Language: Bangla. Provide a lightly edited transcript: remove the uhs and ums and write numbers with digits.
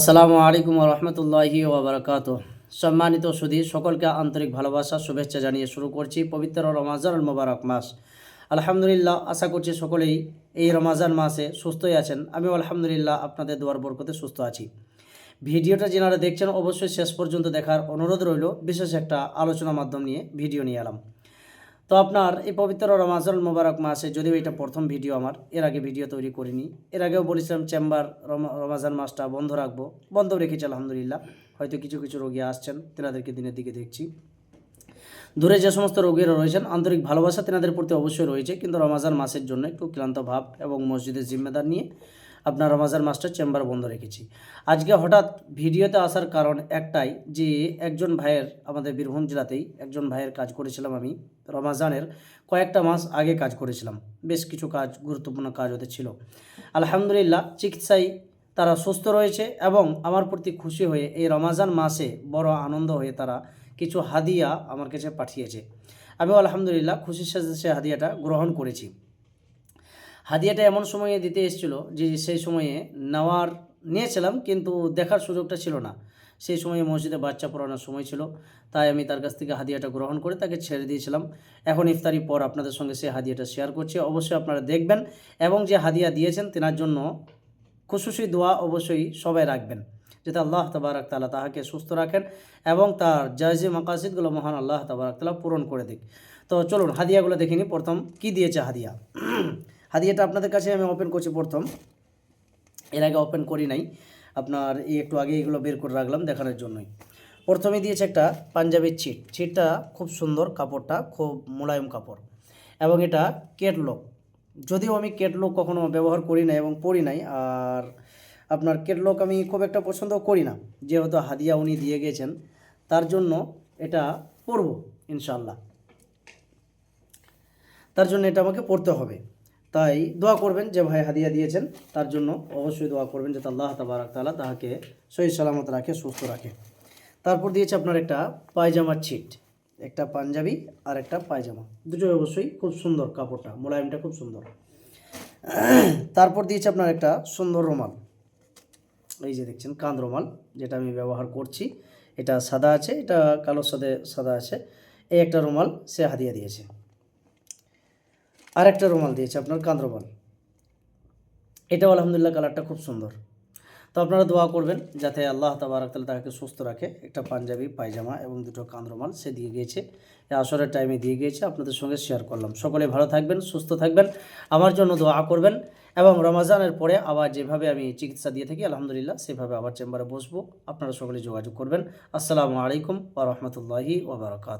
আসসালামু আলাইকুম ওয়া রাহমাতুল্লাহি ওয়া বারাকাতুহু। সম্মানিত সুধী সকলকে আন্তরিক ভালোবাসা শুভেচ্ছা জানিয়ে শুরু করছি পবিত্র রমাজানুল মুবারক মাস। আলহামদুলিল্লাহ, আশা করছি সকলেই এই রমাজান মাসে সুস্থই আছেন। আমিও আলহামদুলিল্লাহ আপনাদের দোয়ার বরকতে সুস্থ আছি। ভিডিওটা যারা দেখছেন অবশ্যই শেষ পর্যন্ত দেখার অনুরোধ রইল। বিশেষ একটা আলোচনা মাধ্যম নিয়ে ভিডিও নিয়ে এলাম। তো আপনার এই পবিত্র রমাজানুল মুবারক মাসে, যদিও এটা প্রথম ভিডিও আমার, এর আগে ভিডিও তৈরি করিনি। এর আগেও বলেছিলাম চেম্বার রমাজান মাসটা বন্ধ রাখবো, বন্ধ রেখেছি আলহামদুলিল্লাহ। হয়তো কিছু কিছু রোগী আসছেন, তেনাদেরকে দিনের দিকে দেখছি। দূরে যে সমস্ত রোগীরা রয়েছেন, আন্তরিক ভালোবাসা তেনাদের প্রতি অবশ্যই রয়েছে, কিন্তু রমাজান মাসের জন্য একটু ক্লান্ত ভাব এবং মসজিদের জিম্মেদার নিয়ে আপনার রমাজান মাসটা চেম্বার বন্ধ রেখেছি। আজকে হঠাৎ ভিডিওতে আসার কারণ একটাই, যে একজন ভাইয়ের, আমাদের বীরভূম জেলাতেই একজন ভাইয়ের কাজ করেছিলাম আমি। রমাজানের কয়েকটা মাস আগে কাজ করেছিলাম, বেশ কিছু কাজ, গুরুত্বপূর্ণ কাজ ওদের ছিল। আলহামদুলিল্লাহ চিকিৎসায় তারা সুস্থ রয়েছে এবং আমার প্রতি খুশি হয়ে এই রমাজান মাসে বড় আনন্দ হয়ে তারা কিছু হাদিয়া আমার কাছে পাঠিয়েছে। আমিও আলহামদুলিল্লাহ খুশির সাথে সে হাদিয়াটা গ্রহণ করেছি। হাদিয়াটা এমন সময়ে দিতে এসেছিলো যে সেই সময়ে নিয়েছিলাম, কিন্তু দেখার সুযোগটা ছিল না। সেই সময়ে মসজিদে বাচ্চা পড়ানোর সময় ছিল, তাই আমি তার কাছ থেকে হাদিয়াটা গ্রহণ করে তাকে ছেড়ে দিয়েছিলাম। এখন ইফতারি পর আপনাদের সঙ্গে সেই হাদিয়াটা শেয়ার করছি, অবশ্যই আপনারা দেখবেন এবং যে হাদিয়া দিয়েছেন তেনার জন্য খুশুসি দোয়া অবশ্যই সবাই রাখবেন, যাতে আল্লাহ তাবারাক তাআলা তাহাকে সুস্থ রাখেন এবং তার জায়েজ মাকাসিদগুলো মহান আল্লাহ তাবারাক তাআলা পূরণ করে দিক। তো চলুন হাদিয়াগুলো দেখে নিই। প্রথম কি দিয়েছে হাদিয়া। হাদিয়াটা আপনাদের কাছে আমি ওপেন করছি প্রথম, এর আগে ওপেন করি নাই। আপনার এই একটু আগে এগুলো বের করে রাখলাম দেখানোর জন্যই। প্রথমে দিয়েছে একটা পাঞ্জাবির ছিটটা খুব সুন্দর, কাপড়টা খুব মোলায়েম কাপড় এবং এটা কেটলক। যদিও আমি কেটলক কখনো ব্যবহার করি না এবং পরি নাই, আর আপনার কেটলক আমি খুব একটা পছন্দ করি না, যেহেতু হাদিয়া উনি দিয়ে গেছেন তার জন্য এটা পরব ইনশাআল্লাহ। তার জন্য এটা আমাকে পড়তে হবে, তাই দোয়া করবেন যে ভাই হাদিয়া দিয়েছেন তার জন্য অবশ্যই দোয়া করবেন যাতে আল্লাহ তাবারাক তাআলা তাহাকে সহি সালামত রাখে, সুস্থ রাখে। তারপর দিয়েছে আপনার একটা পায়জামার ছিট, একটা পাঞ্জাবি আর একটা পায়জামা, দুটো অবশ্যই খুব সুন্দর, কাপড়টা মোলায়েমটা খুব সুন্দর। তারপর দিয়েছে আপনার একটা সুন্দর রুমাল, এই যে দেখছেন কাঁধ রুমাল, যেটা আমি ব্যবহার করছি। এটা সাদা আছে, এটা কালোর সাথে সাদা আছে। এই একটা রুমাল সে হাদিয়া দিয়েছে। আর একটা রুমাল দিয়েছে আপনার কাঁধ রুমাল, এটাও আলহামদুলিল্লাহ কালারটা খুব সুন্দর। তো আপনারা দোয়া করবেন যাতে আল্লাহ তাবারাক তাআলা তাকে সুস্থ রাখে। একটা পাঞ্জাবি, পায়জামা এবং দুটো কাঁধ রুমাল সে দিয়ে গিয়েছে, এই আসরের টাইমে দিয়ে গিয়েছে। আপনাদের সঙ্গে শেয়ার করলাম। সকলে ভালো থাকবেন, সুস্থ থাকবেন, আমার জন্য দোয়া করবেন এবং রমাজানের পরে আবার যেভাবে আমি চিকিৎসা দিয়ে থাকি আলহামদুলিল্লাহ সেভাবে আবার চেম্বারে বসবো। আপনারা সকলে যোগাযোগ করবেন। আসসালামু আলাইকুম ওয়া রাহমাতুল্লাহি ওয়া বারাকাতুহু।